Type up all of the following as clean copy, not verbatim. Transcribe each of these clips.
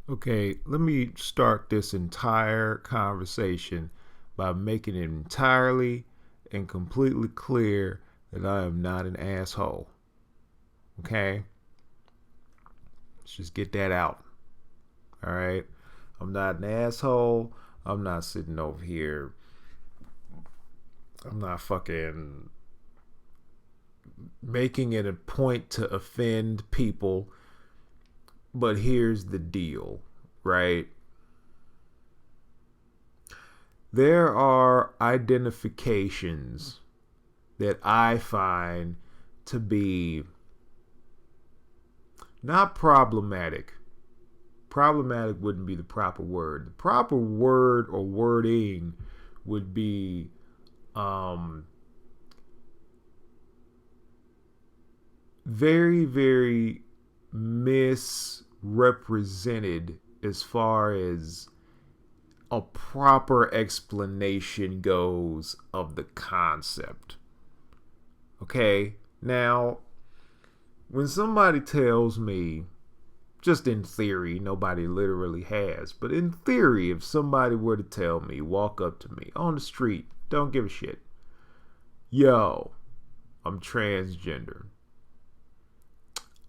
Okay, let me start this entire conversation by making it entirely and completely clear that I am not an asshole. Okay? Let's just get that out. All right? I'm not an asshole. I'm not sitting over here. I'm not fucking making it a point to offend people. But here's the deal, right? There are identifications that I find to be not problematic. Problematic wouldn't be the proper word. The proper word or wording would be um, very, very misrepresented as far as a proper explanation goes of the concept. Okay, now when somebody tells me, just in theory, nobody literally has, but in theory, if somebody were to tell me, walk up to me on the street, don't give a shit, yo, I'm transgender,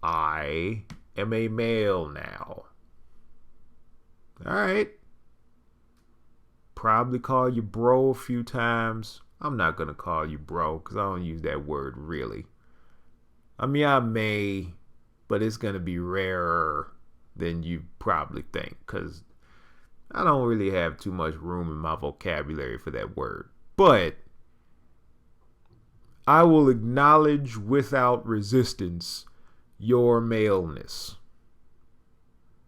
I am a male now. All right, probably call you bro a few times. I'm not gonna call you bro because I don't use that word really. I mean, I may, but it's gonna be rarer than you probably think because I don't really have too much room in my vocabulary for that word. But I will acknowledge without resistance your maleness.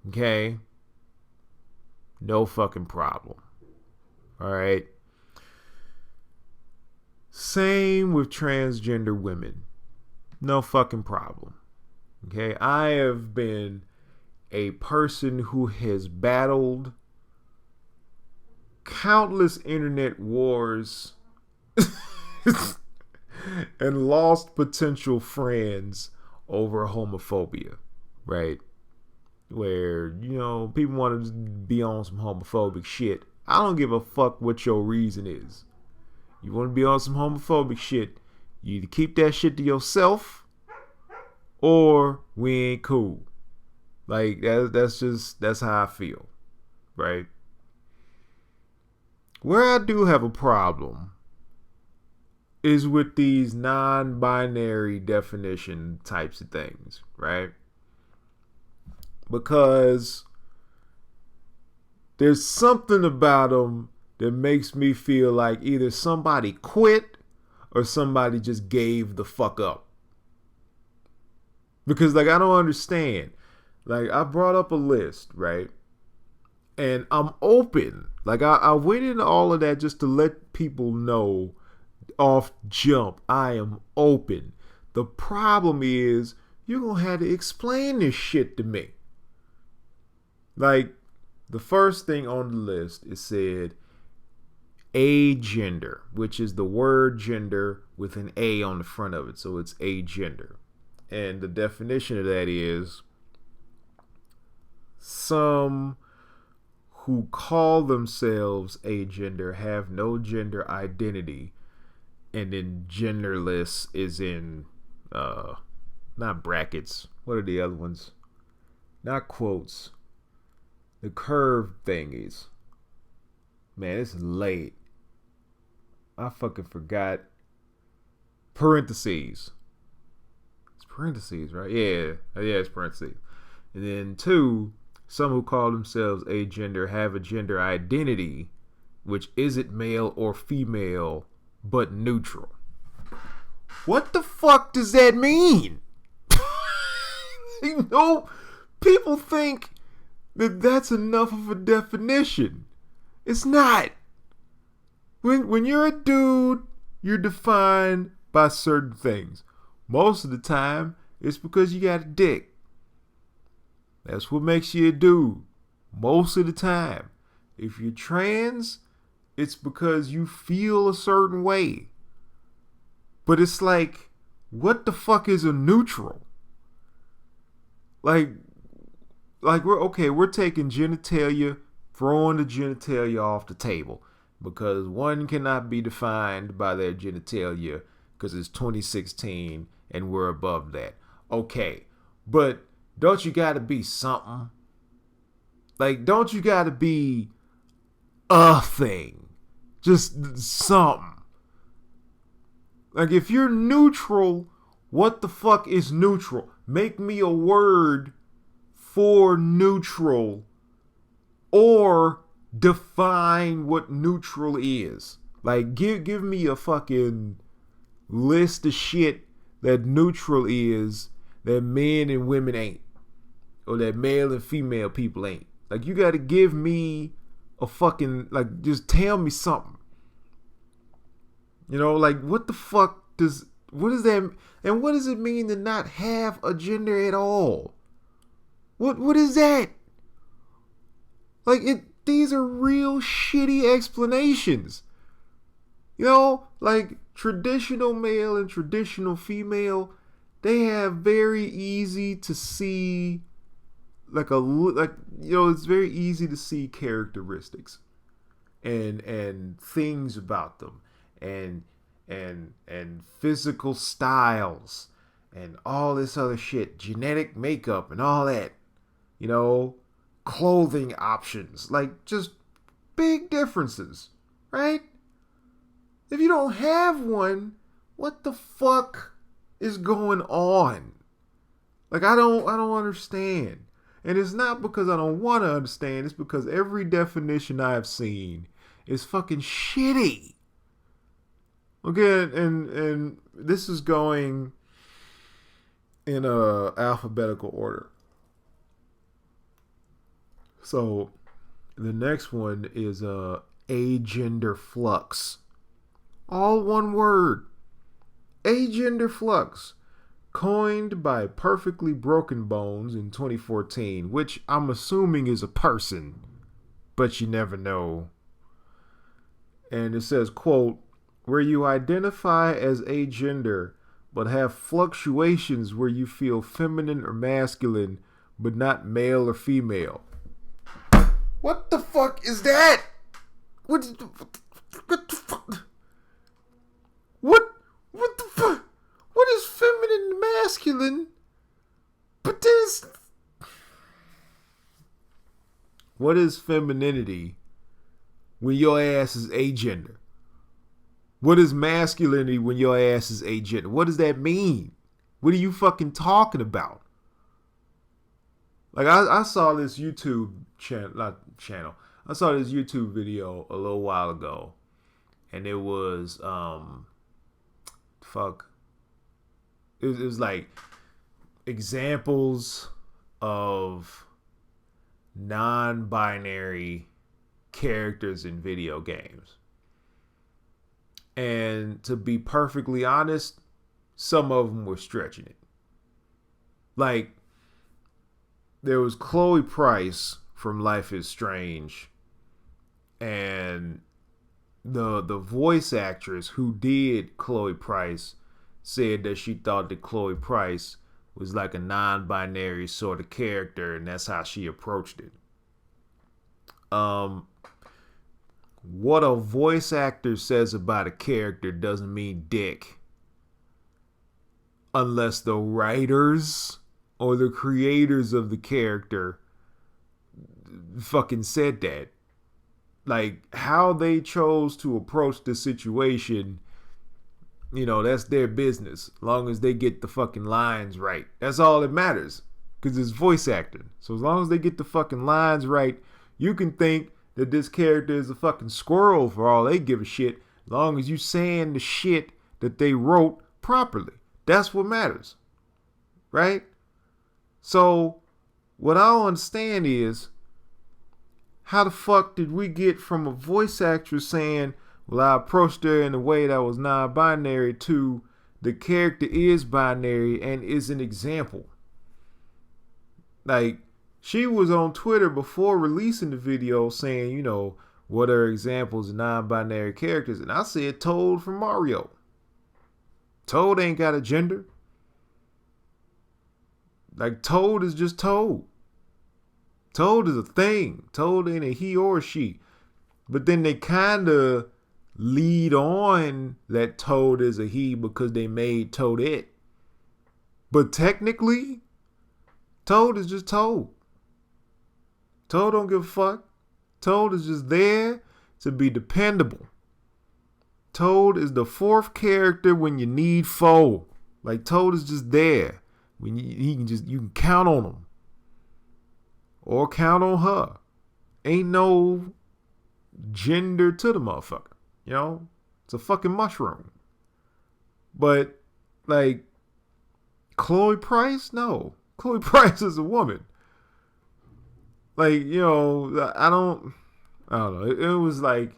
Okay? No fucking problem. All right? Same with transgender women. No fucking problem. Okay? I have been a person who has battled countless internet wars and lost potential friends over homophobia, right? Where, people want to be on some homophobic shit. I don't give a fuck what your reason is. You want to be on some homophobic shit, you either keep that shit to yourself or we ain't cool. Like, that's how I feel, right? Where I do have a problem is with these non-binary definition types of things, right? Because there's something about them that makes me feel like either somebody quit or somebody just gave the fuck up. Because, like, I don't understand. Like, I brought up a list, right? And I'm open. Like, I went into all of that just to let people know off jump, I am open. The problem is, you're going to have to explain this shit to me. Like, the first thing on the list is said agender, which is the word gender with an A on the front of it. So it's agender. And the definition of that is some who call themselves agender have no gender identity, and then genderless is in not brackets. What are the other ones? Not quotes. The curved thingies. Man, it's late. I fucking forgot. Parentheses. It's parentheses, right? Yeah, it's parentheses. And then two, some who call themselves agender have a gender identity which isn't male or female but neutral. What the fuck does that mean? People think that that's enough of a definition. It's not. When you're a dude, you're defined by certain things. Most of the time, it's because you got a dick. That's what makes you a dude. Most of the time. If you're trans, it's because you feel a certain way. But it's like, what the fuck is a neutral? Like, like we're taking genitalia, throwing the genitalia off the table because one cannot be defined by their genitalia because it's 2016 and we're above that. Okay, but don't you gotta be something? Like, don't you gotta be a thing? Just something. Like, if you're neutral, what the fuck is neutral? Make me a word for neutral, or define what neutral is. Like, give me a fucking list of shit that neutral is that men and women ain't, or that male and female people ain't. Like, you gotta give me a fucking, like, just tell me something. You know, like, what the fuck what is that, and what does it mean to not have a gender at all? What is that? Like, these are real shitty explanations. You know, like, traditional male and traditional female, they have very easy to see, it's very easy to see characteristics and things about them and physical styles and all this other shit, genetic makeup and all that, you know, clothing options, like, just big differences, right? If you don't have one, what the fuck is going on? Like, I don't understand. And it's not because I don't want to understand, it's because every definition I've seen is fucking shitty. Okay, and this is going in alphabetical order. So the next one is agender flux. All one word. Agender flux. Coined by Perfectly Broken Bones in 2014, which I'm assuming is a person, but you never know. And it says, quote, where you identify as agender, but have fluctuations where you feel feminine or masculine, but not male or female. What the fuck is that? What the fuck? What the fuck? What is feminine and masculine? But this... What is femininity when your ass is agender? What is masculinity when your ass is agender? What does that mean? What are you fucking talking about? Like, I saw this YouTube channel. I saw this YouTube video a little while ago. And it was, It was like examples of non-binary characters in video games. And to be perfectly honest, some of them were stretching it. Like, there was Chloe Price from Life is Strange, and the voice actress who did Chloe Price said that she thought that Chloe Price was like a non-binary sort of character, and that's how she approached it. What a voice actor says about a character doesn't mean dick, unless the writers or the creators of the character fucking said that. Like, how they chose to approach the situation, you know, that's their business. As long as they get the fucking lines right. That's all that matters. Because it's voice acting. So as long as they get the fucking lines right, you can think that this character is a fucking squirrel for all they give a shit. As long as you saying the shit that they wrote properly. That's what matters. Right? So, what I don't understand is, how the fuck did we get from a voice actress saying, well, I approached her in a way that was non-binary, to the character is binary and is an example? Like, she was on Twitter before releasing the video saying, you know, what are examples of non-binary characters? And I said Toad from Mario. Toad ain't got a gender. Like, Toad is just Toad. Told is a thing. Told ain't a he or a she. But then they kind of lead on that Toad is a he because they made Toad it. But technically, Toad is just Toad. Toad don't give a fuck. Toad is just there to be dependable. Toad is the fourth character when you need foe. Like Toad is just there. When you can count on him. Or count on her. Ain't no gender to the motherfucker. You know? It's a fucking mushroom. But, like, Chloe Price? No. Chloe Price is a woman. Like, you know, I don't know. It was like,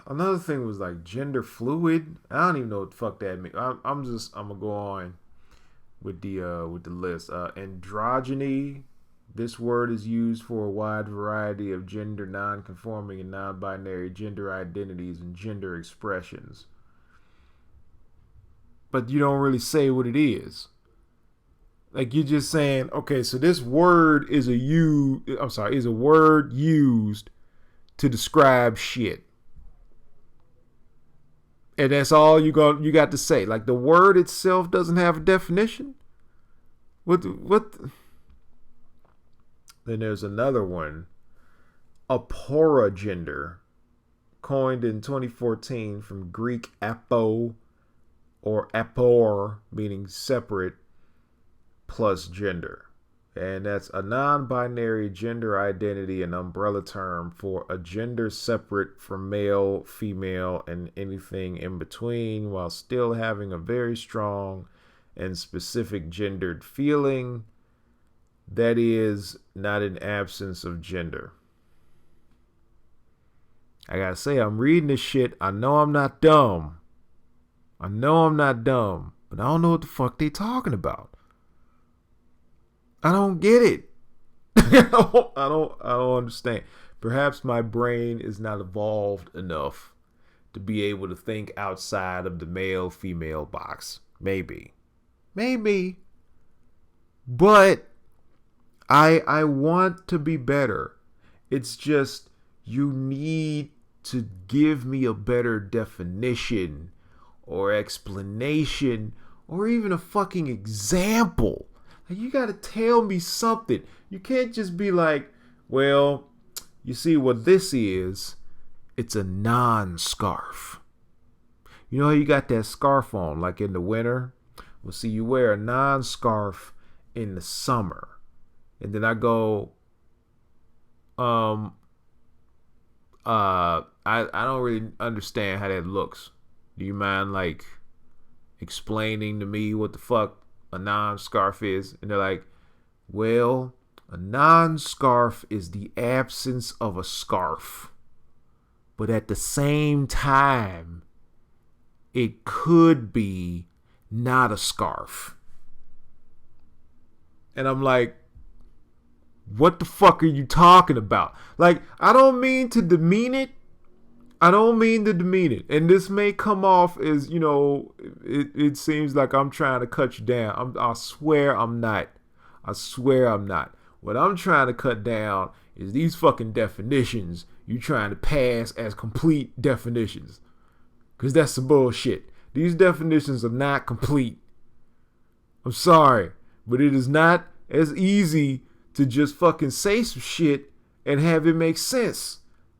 another thing was like gender fluid. I don't even know what the fuck that means. I'm gonna go on with the list. Androgyny. This word is used for a wide variety of gender non-conforming and non-binary gender identities and gender expressions. But you don't really say what it is. Like you're just saying, okay, so this word is a word used to describe shit. And that's all you got to say. Like the word itself doesn't have a definition. What? Then there's another one, aporogender, coined in 2014 from Greek apo or apor, meaning separate, plus gender. And that's a non-binary gender identity, an umbrella term for a gender separate from male, female, and anything in between, while still having a very strong and specific gendered feeling. That is not an absence of gender. I gotta say, I'm reading this shit. I know I'm not dumb. But I don't know what the fuck they talking about. I don't get it. I don't understand. Perhaps my brain is not evolved enough to be able to think outside of the male-female box. Maybe. But I want to be better. It's just you need to give me a better definition or explanation or even a fucking example. Like, you gotta tell me something. You can't just be like, well, you see what this is? It's a non-scarf. You know how you got that scarf on, like in the winter? Well, see, you wear a non-scarf in the summer. And then I go, I don't really understand how that looks. Do you mind, like, explaining to me what the fuck a non-scarf is? And they're like, well, a non-scarf is the absence of a scarf. But at the same time, it could be not a scarf. And I'm like, what the fuck are you talking about? Like, I don't mean to demean it. And this may come off as, you know, it seems like I'm trying to cut you down. I swear I'm not. What I'm trying to cut down is these fucking definitions you trying to pass as complete definitions. Because that's some bullshit. These definitions are not complete. I'm sorry, but it is not as easy to just fucking say some shit and have it make sense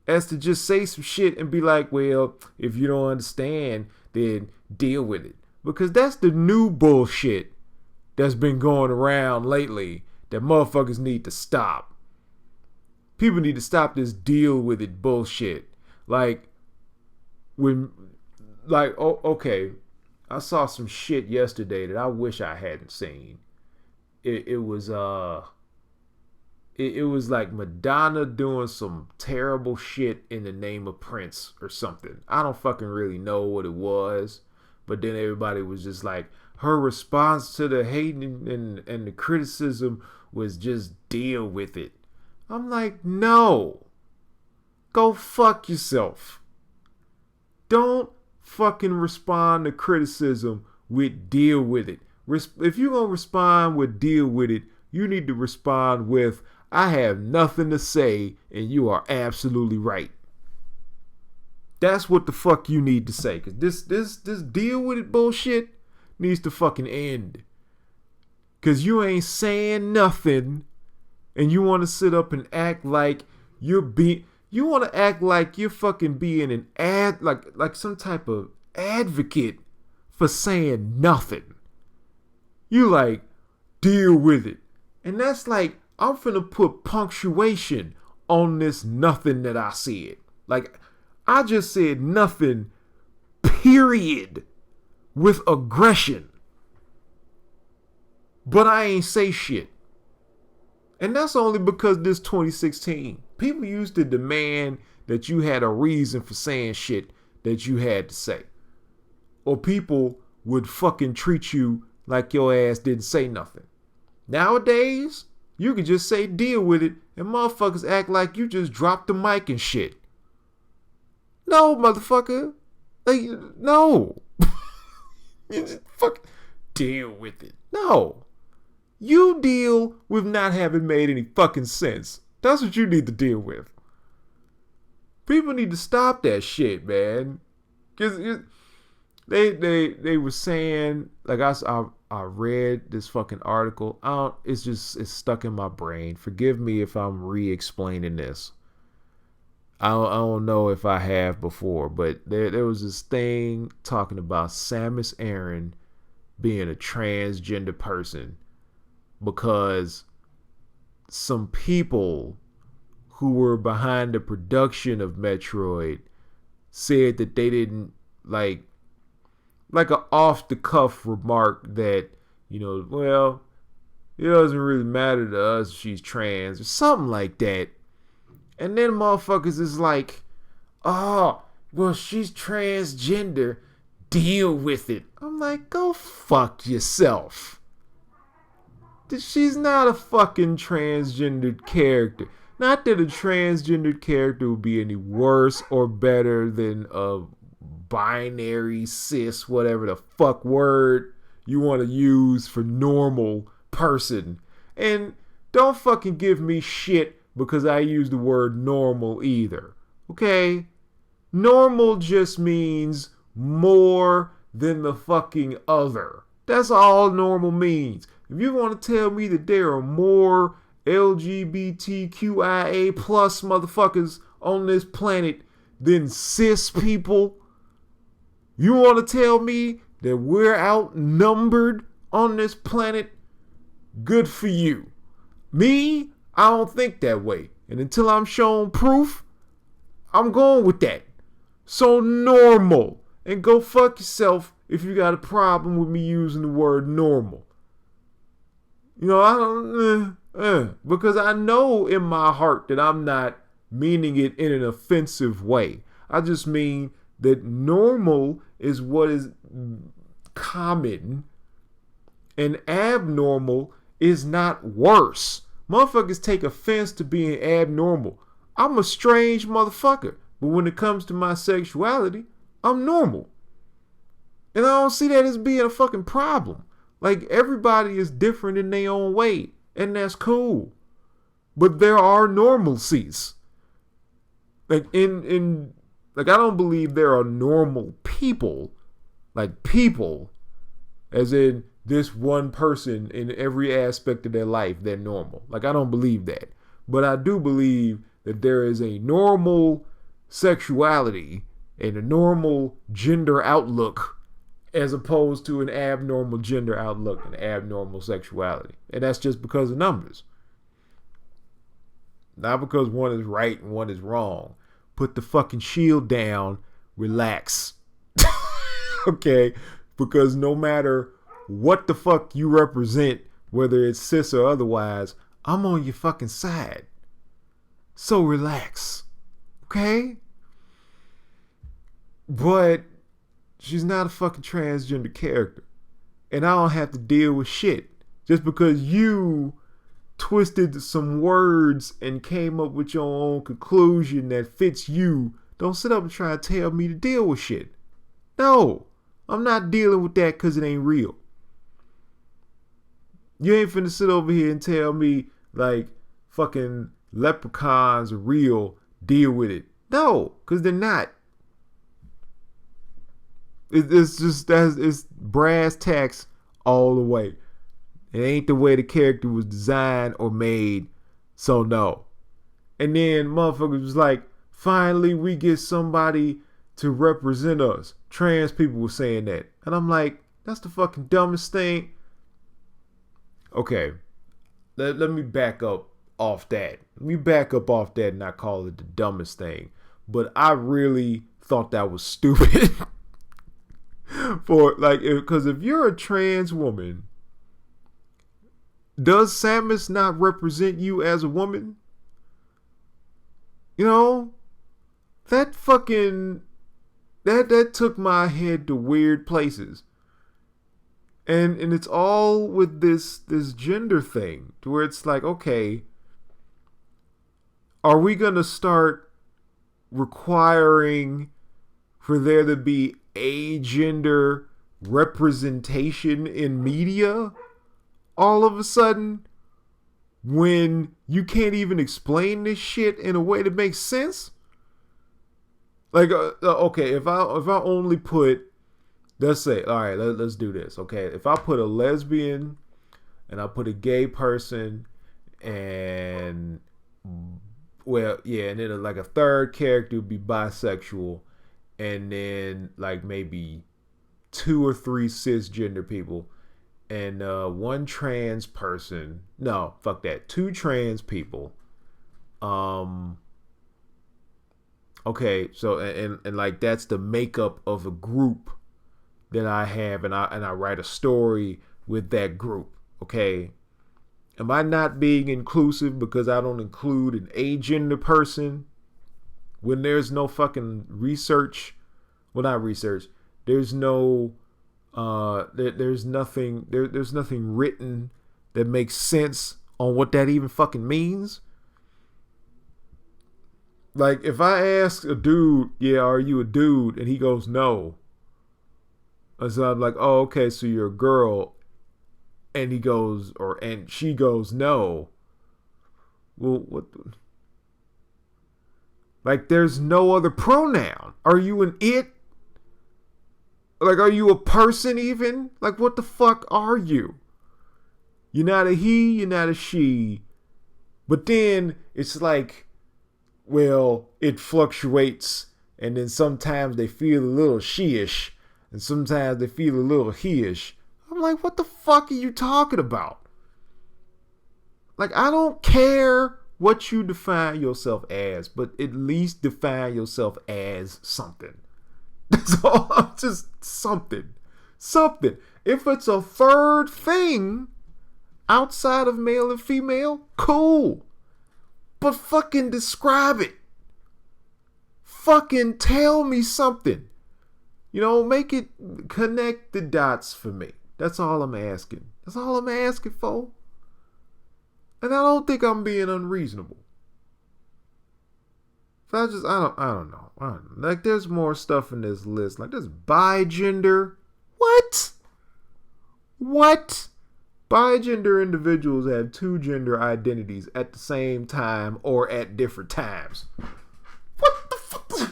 as to just say some shit and be like, well, if you don't understand, then deal with it. Because that's the new bullshit that's been going around lately that motherfuckers need to stop. People need to stop this deal with it bullshit. Like, okay, I saw some shit yesterday that I wish I hadn't seen. It was like Madonna doing some terrible shit in the name of Prince or something. I don't fucking really know what it was. But then everybody was just like, her response to the hate and the criticism was just deal with it. I'm like, no. Go fuck yourself. Don't fucking respond to criticism with deal with it. If you're going to respond with deal with it, you need to respond with, I have nothing to say and you are absolutely right. That's what the fuck you need to say. Cause this deal with it bullshit needs to fucking end. Cause you ain't saying nothing and you want to sit up and act like you want to act like you're fucking being an like some type of advocate for saying nothing. You like, deal with it. And that's like, I'm finna put punctuation on this nothing that I said. Like, I just said nothing, period, with aggression. But I ain't say shit. And that's only because this 2016. People used to demand that you had a reason for saying shit that you had to say. Or people would fucking treat you like your ass didn't say nothing. Nowadays, you can just say deal with it and motherfuckers act like you just dropped the mic and shit. No, motherfucker. Like, no. You just fuck deal with it. No. You deal with not having made any fucking sense. That's what you need to deal with. People need to stop that shit, man. Cause they were saying, like, I read this fucking article. It's stuck in my brain. Forgive me if I'm re-explaining this. I don't know if I have before, but there was this thing talking about Samus Aran being a transgender person because some people who were behind the production of Metroid said that they didn't like an off-the-cuff remark that, well, it doesn't really matter to us if she's trans or something like that. And then motherfuckers is like, oh, well, she's transgender. Deal with it. I'm like, go fuck yourself. She's not a fucking transgendered character. Not that a transgendered character would be any worse or better than a binary, cis, whatever the fuck word you want to use for normal person. And don't fucking give me shit because I use the word normal either. Okay? Normal just means more than the fucking other. That's all normal means. If you want to tell me that there are more LGBTQIA plus motherfuckers on this planet than cis people, you want to tell me that we're outnumbered on this planet, good for you. Me, I don't think that way. And until I'm shown proof, I'm going with that. So normal. And go fuck yourself if you got a problem with me using the word normal. I don't, because I know in my heart that I'm not meaning it in an offensive way. I just mean that normal is what is common and abnormal is not worse. Motherfuckers take offense to being abnormal. I'm a strange motherfucker, but when it comes to my sexuality, I'm normal. And I don't see that as being a fucking problem. Like, everybody is different in their own way, and that's cool. But there are normalcies. Like, I don't believe there are normal people. Like, people, as in this one person in every aspect of their life, they're normal. Like, I don't believe that. But I do believe that there is a normal sexuality and a normal gender outlook as opposed to an abnormal gender outlook and abnormal sexuality. And that's just because of numbers. Not because one is right and one is wrong. Put the fucking shield down, relax. Okay? Because no matter what the fuck you represent, whether it's cis or otherwise, I'm on your fucking side. So relax. Okay? But she's not a fucking transgender character. And I don't have to deal with shit. Just because you twisted some words and came up with your own conclusion that fits you, don't sit up and try to tell me to deal with shit. No, I'm not dealing with that because it ain't real. You ain't finna sit over here and tell me like fucking leprechauns are real. Deal with it. No, because they're not. It's just it's brass tacks all the way. It ain't the way the character was designed or made. So no. And then motherfuckers was like, finally we get somebody to represent us. Trans people were saying that. And I'm like, that's the fucking dumbest thing. Okay. Let me back up off that. Let me back up off that and not call it the dumbest thing. But I really thought that was stupid. For like, because if you're a trans woman, does Samus not represent you as a woman? You know, that fucking that took my head to weird places. And it's all with this gender thing, to where it's like, okay, are we gonna start requiring for there to be a gender representation in media all of a sudden, when you can't even explain this shit in a way that makes sense? Like, okay, if I only put, let's say, all right, let's do this. Okay, if I put a lesbian and I put a gay person and, well, yeah, and then like a third character would be bisexual, and then like maybe 2 or 3 cisgender people, and 1 trans person. No, fuck that. 2 trans people. Okay, so and like that's the makeup of a group that I have, and I write a story with that group. Okay, am I not being inclusive because I don't include an agender person when there's no fucking research? Well, not research. There's no there's nothing written that makes sense on what that even fucking means. Like, if I ask a dude, yeah, are you a dude? And he goes, no. And so I'm like, oh, okay, so you're a girl. And he goes, and she goes, no. Well, what? Like, there's no other pronoun. Are you an it? Like, are you a person even? Like, what the fuck are you? You're not a he, you're not a she. But then it's like, well, it fluctuates, and then sometimes they feel a little she-ish, and sometimes they feel a little he-ish. I'm like, what the fuck are you talking about? Like, I don't care what you define yourself as, but at least define yourself as something. That's all. Just something. Something. If it's a third thing outside of male and female, cool. But fucking describe it. Fucking tell me something. You know, make it, connect the dots for me. That's all I'm asking. That's all I'm asking for. And I don't think I'm being unreasonable. I don't know. Like, there's more stuff in this list. Like, there's bigender. What? What? Bigender individuals have 2 gender identities at the same time or at different times. What the fuck?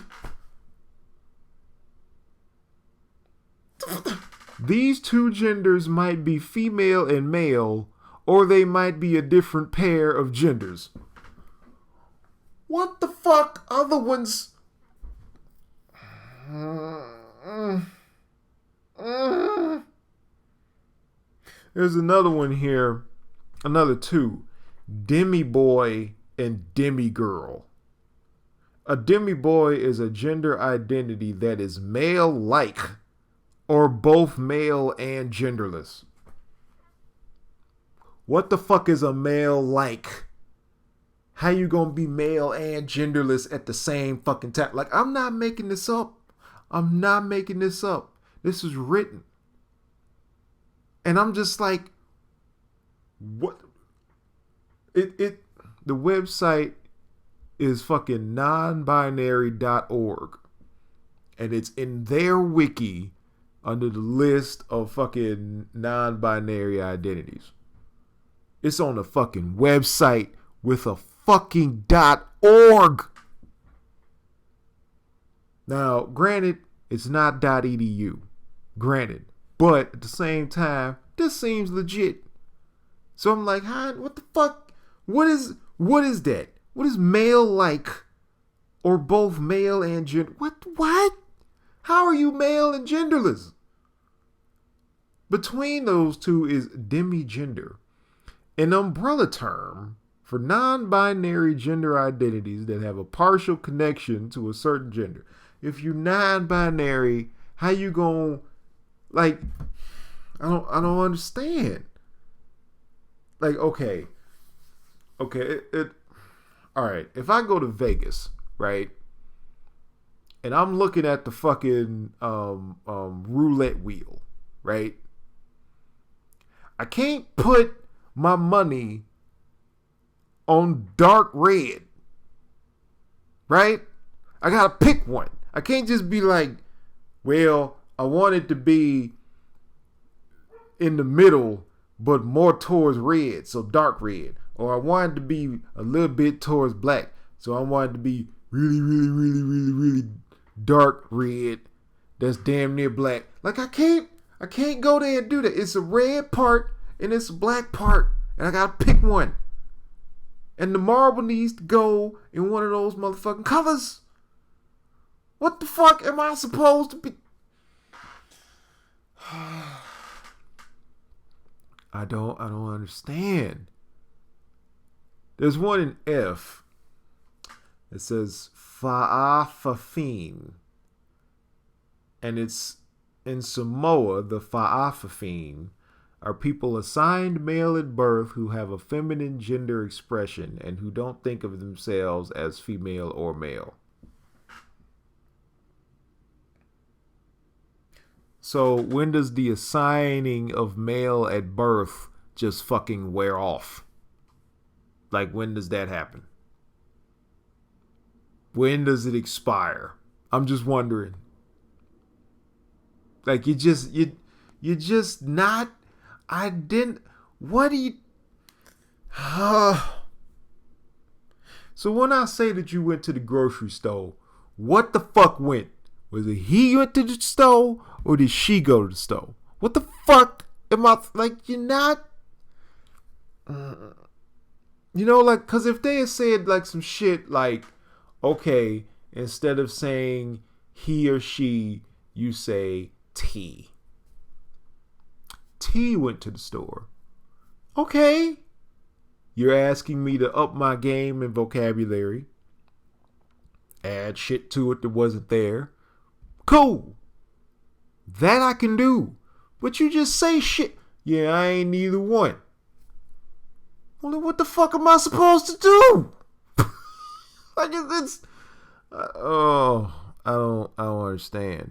These 2 genders might be female and male, or they might be a different pair of genders. What the fuck? Other ones? There's another one here. Another 2. Demi boy and demi girl. A demi boy is a gender identity that is male-like or both male and genderless. What the fuck is a male-like? How you gonna be male and genderless at the same fucking time? Like, I'm not making this up. I'm not making this up. This is written. And I'm just like, what? The website is fucking nonbinary.org. And it's in their wiki under the list of fucking non-binary identities. It's on a fucking website with a fucking .org. Now, granted, it's not .edu. Granted. But at the same time, this seems legit. So I'm like, what the fuck? What is that? What is male like? Or both male and gender? What? How are you male and genderless? Between those two is demigender, an umbrella term for non-binary gender identities that have a partial connection to a certain gender. If you're non-binary, how you gonna, like, I don't understand. Like, okay, all right. If I go to Vegas, right, and I'm looking at the fucking roulette wheel, right, I can't put my money on dark red, right? I gotta pick one. I can't just be like, well, I want it to be in the middle, but more towards red, so dark red. Or I want it to be a little bit towards black, so I want it to be really, really, really, really, really dark red. That's damn near black. Like, I can't go there and do that. It's a red part and it's a black part, and I gotta pick one. And the marble needs to go in one of those motherfucking colors. What the fuck am I supposed to be? I don't understand. There's one in F. It says Fa'afafine. And it's in Samoa, the Fa'afafine are people assigned male at birth who have a feminine gender expression and who don't think of themselves as female or male. So when does the assigning of male at birth just fucking wear off? Like, when does that happen? When does it expire? I'm just wondering. Like, you're just not, what do you, so when I say that you went to the grocery store, what the fuck went? Was it he went to the store or did she go to the store? What the fuck am I, like, you're not, like, cause if they had said like some shit like, okay, instead of saying he or she, you say T. T went to the store. Okay. You're asking me to up my game and vocabulary. Add shit to it that wasn't there. Cool. That I can do. But you just say shit. Yeah, I ain't neither one. Well, then what the fuck am I supposed to do? Like, it's I don't understand.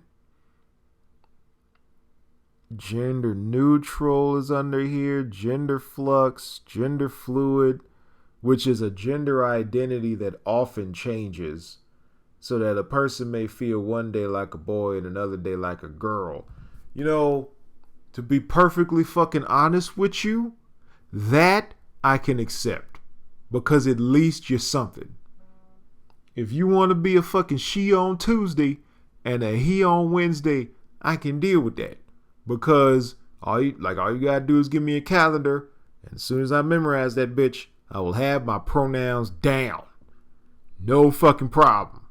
Gender neutral is under here. Gender flux, gender fluid, which is a gender identity that often changes so that a person may feel one day like a boy and another day like a girl. To be perfectly fucking honest with you, that I can accept because at least you're something. If you want to be a fucking she on Tuesday and a he on Wednesday, I can deal with that. Because all you gotta do is give me a calendar, and as soon as I memorize that bitch, I will have my pronouns down. No fucking problem.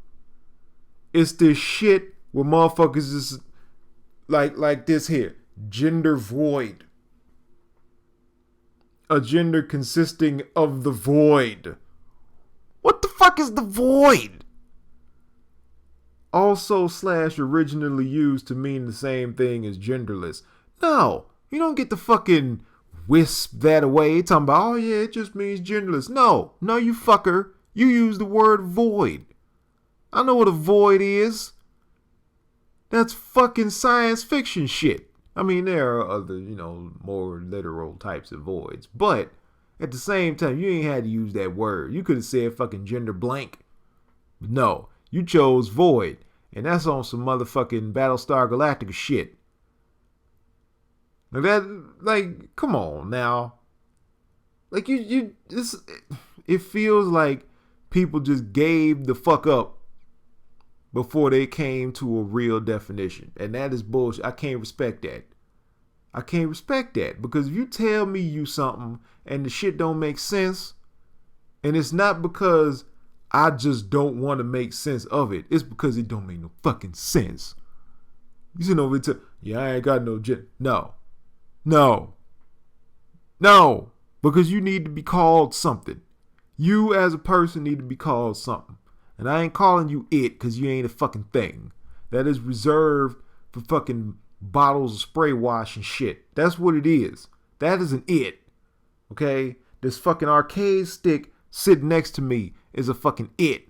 It's this shit where motherfuckers is like this here. Gender void. A gender consisting of the void. What the fuck is the void? Also / originally used to mean the same thing as genderless. No, you don't get to fucking wisp that away talking about, oh yeah, it just means genderless. No, you fucker. You use the word void. I know what a void is. That's fucking science fiction shit. I mean, there are other, more literal types of voids. But at the same time, you ain't had to use that word. You could have said fucking gender blank. No. You chose void, and that's on some motherfucking Battlestar Galactica shit. Come on now. Like it feels like people just gave the fuck up before they came to a real definition. And that is bullshit. I can't respect that. I can't respect that. Because if you tell me you something and the shit don't make sense, and it's not because I just don't want to make sense of it, it's because it don't make no fucking sense. You sitting over there, yeah, I ain't got no gender. No. Because you need to be called something. You as a person need to be called something. And I ain't calling you it because you ain't a fucking thing. That is reserved for fucking bottles of spray wash and shit. That's what it is. That is an it. Okay? This fucking arcade stick sitting next to me is a fucking it.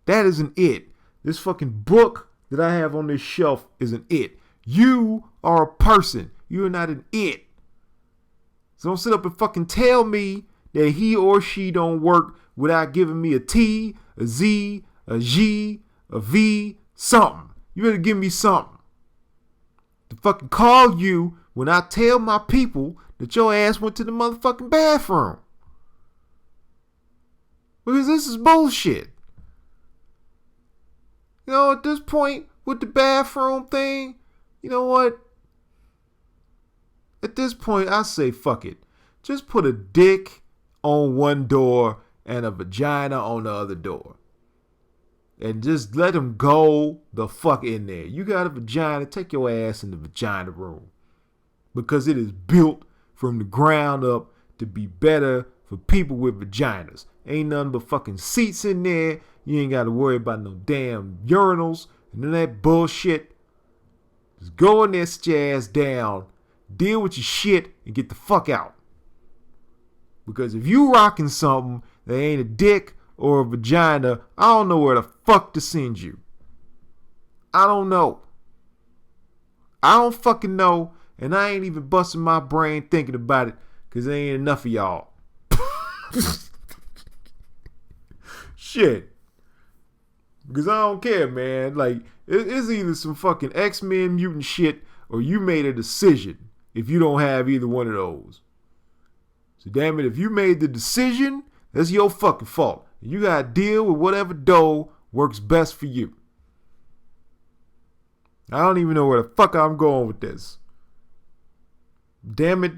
That is an it. This fucking book that I have on this shelf is an it. You are a person. You are not an it. So don't sit up and fucking tell me that he or she don't work without giving me a T, a Z, a G, a V, something. You better give me something. To fucking call you when I tell my people that your ass went to the motherfucking bathroom. Because this is bullshit. You know, at this point, with the bathroom thing, you know what? At this point, I say fuck it. Just put a dick on one door and a vagina on the other door. And just let them go the fuck in there. You got a vagina, take your ass in the vagina room. Because it is built from the ground up to be better for people with vaginas. Ain't nothing but fucking seats in there. You ain't got to worry about no damn urinals and none of that bullshit. Just go in there, sit your ass down, deal with your shit, and get the fuck out. Because if you rocking something that ain't a dick or a vagina, I don't know where the fuck to send you. I don't know. I don't fucking know, and I ain't even busting my brain thinking about it, because there ain't enough of y'all. Shit. Because I don't care, man. Like, it's either some fucking X-Men mutant shit, or you made a decision if you don't have either one of those. So damn it, if you made the decision, that's your fucking fault. You gotta deal with whatever dough works best for you. I don't even know where the fuck I'm going with this. Damn it.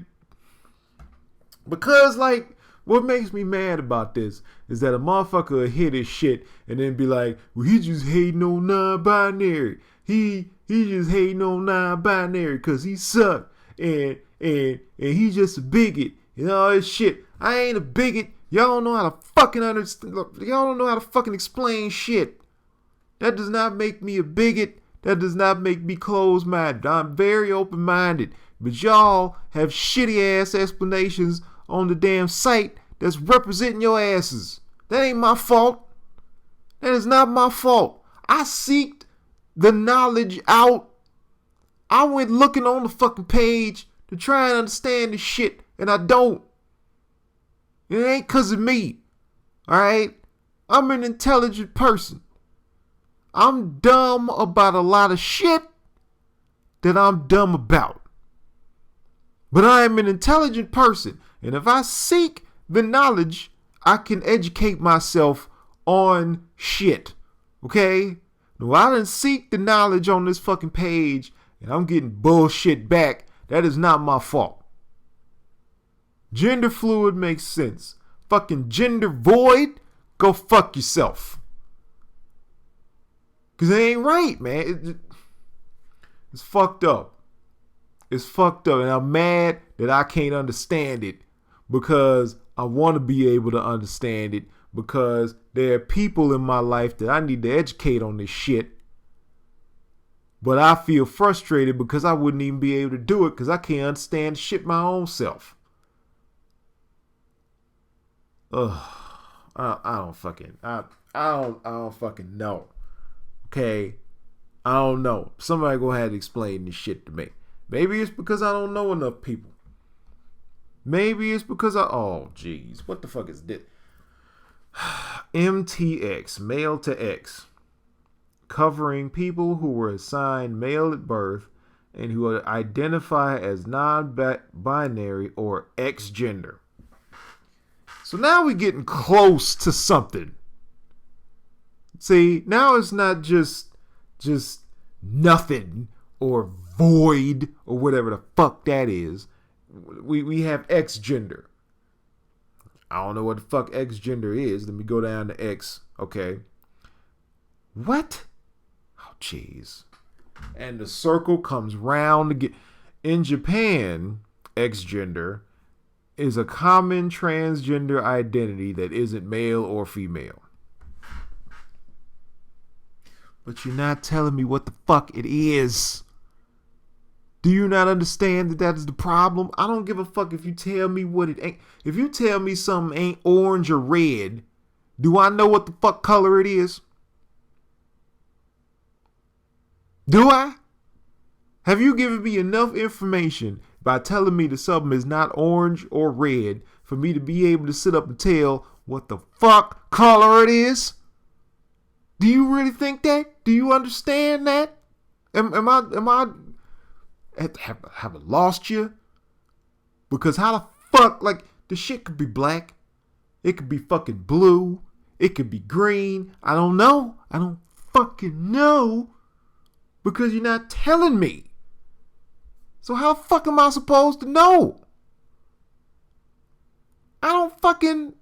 Because, like, what makes me mad about this is that a motherfucker will hit his shit and then be like, well, he just hating on non-binary. He just hating on non-binary because he suck. And he just a bigot and all this shit. I ain't a bigot. Y'all don't know how to fucking understand. Y'all don't know how to fucking explain shit. That does not make me a bigot. That does not make me closed-minded. I'm very open-minded. But y'all have shitty ass explanations on the damn site that's representing your asses. That ain't my fault. That is not my fault. I seeked the knowledge out. I went looking on the fucking page to try and understand this shit, and I don't. It ain't cause of me. Alright? I'm an intelligent person. I'm dumb about a lot of shit that I'm dumb about. But I am an intelligent person. And if I seek the knowledge, I can educate myself on shit. Okay? No, I didn't seek the knowledge on this fucking page and I'm getting bullshit back. That is not my fault. Gender fluid makes sense. Fucking gender void, go fuck yourself. Because it ain't right, man. It's fucked up. It's fucked up. And I'm mad that I can't understand it. Because I want to be able to understand it. Because there are people in my life that I need to educate on this shit. But I feel frustrated because I wouldn't even be able to do it because I can't understand shit my own self. Ugh. I don't fucking know. Okay. I don't know. Somebody gonna have to explain this shit to me. Maybe it's because I don't know enough people. Maybe it's because oh jeez, what the fuck is this? MTX, male to X, covering people who were assigned male at birth and who identify as non-binary or X gender. So now we're getting close to something. See, now it's not just nothing or void or whatever the fuck that is. We have X gender. I don't know what the fuck X gender is. Let me go down to X. Okay. What? Oh, jeez. And the circle comes round again. In Japan, X gender is a common transgender identity that isn't male or female. But you're not telling me what the fuck it is. Do you not understand that that is the problem? I don't give a fuck if you tell me what it ain't. If you tell me something ain't orange or red, do I know what the fuck color it is? Do I? Have you given me enough information by telling me that something is not orange or red for me to be able to sit up and tell what the fuck color it is? Do you really think that? Do you understand that? Am I have I lost you? Because how the fuck, like, the shit could be black. It could be fucking blue. It could be green. I don't know. I don't fucking know. Because you're not telling me. So how the fuck am I supposed to know? I don't fucking...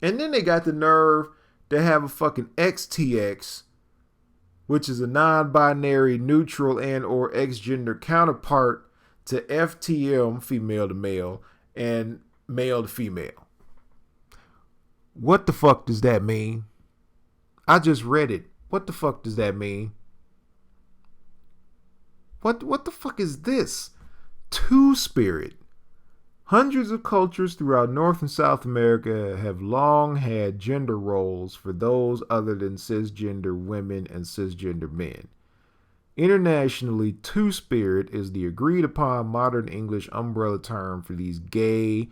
And then they got the nerve to have a fucking XTX, which is a non-binary, neutral, and or X-gender counterpart to FTM, female to male, and male to female. What the fuck does that mean? I just read it. What the fuck does that mean? What the fuck is this? Two-spirit. Hundreds of cultures throughout North and South America have long had gender roles for those other than cisgender women and cisgender men. Internationally, two-spirit is the agreed-upon modern English umbrella term for these gay,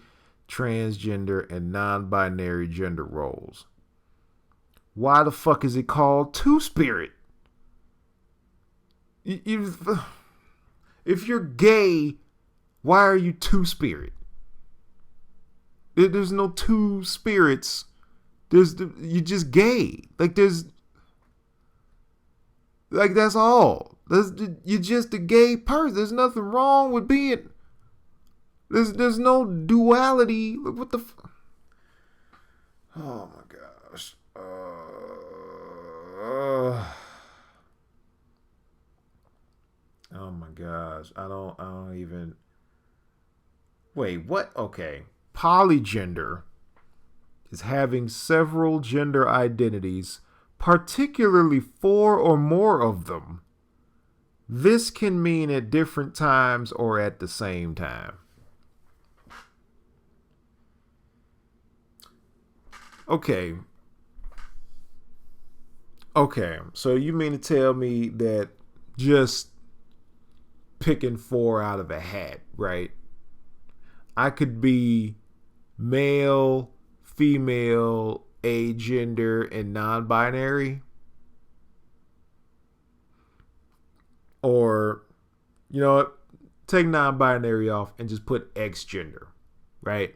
transgender, and non-binary gender roles. Why the fuck is it called two-spirit? If you're gay, why are you two-spirit? There's no two spirits. You're just gay. That's all. You're just a gay person. There's nothing wrong with being. There's no duality. What the? Oh my gosh. Oh my gosh. I don't even. Wait. What? Okay. Polygender is having several gender identities, particularly 4 or more of them. This can mean at different times or at the same time. Okay, so you mean to tell me that just picking 4 out of a hat, right? I could be male, female, agender, and non-binary? Or, you know what? Take non-binary off and just put X gender, right?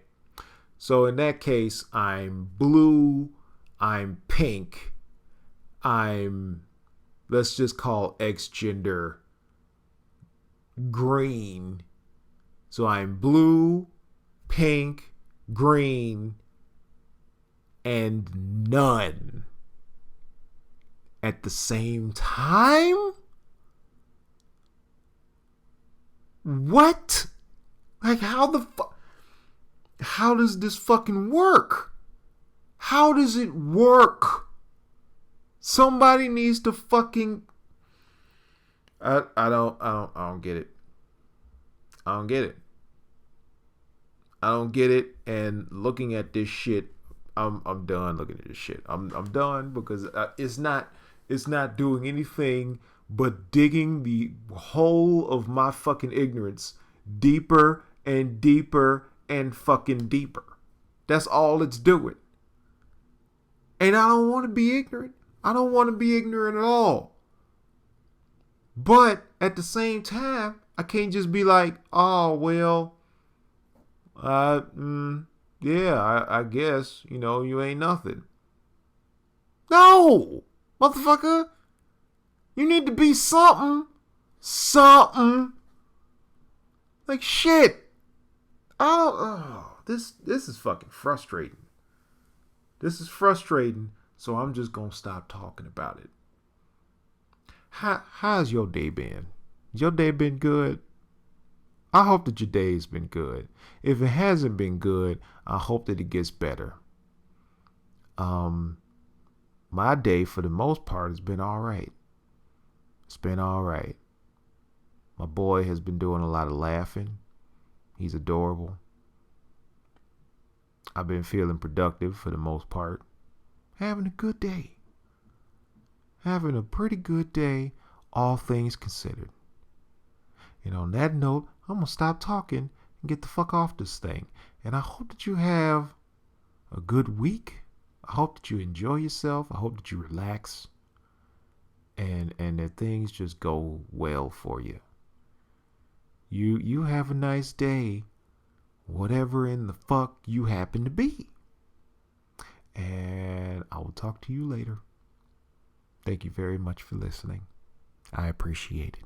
So in that case, I'm blue, I'm pink, let's just call X gender green. So I'm blue, pink, green, and none at the same time? What? Like, how does this fucking work? How does it work? Somebody needs to fucking... I don't get it. I don't get it. I don't get it. And looking at this shit, I'm done looking at this shit. I'm done because it's not doing anything but digging the hole of my fucking ignorance deeper and deeper and fucking deeper. That's all it's doing. And I don't want to be ignorant. I don't want to be ignorant at all. But at the same time, I can't just be like, oh, well, Yeah, I guess, you ain't nothing. No, motherfucker. You need to be something. Something. Like shit. This is fucking frustrating. This is frustrating, so I'm just gonna stop talking about it. How's your day been? Has your day been good? I hope that your day's been good. If it hasn't been good, I hope that it gets better. My day for the most part has been alright. It's been alright. My boy has been doing a lot of laughing. He's adorable. I've been feeling productive for the most part. Having a good day. Having a pretty good day, all things considered. And on that note, I'm going to stop talking and get the fuck off this thing. And I hope that you have a good week. I hope that you enjoy yourself. I hope that you relax. And that things just go well for you. You have a nice day, whatever in the fuck you happen to be. And I will talk to you later. Thank you very much for listening. I appreciate it.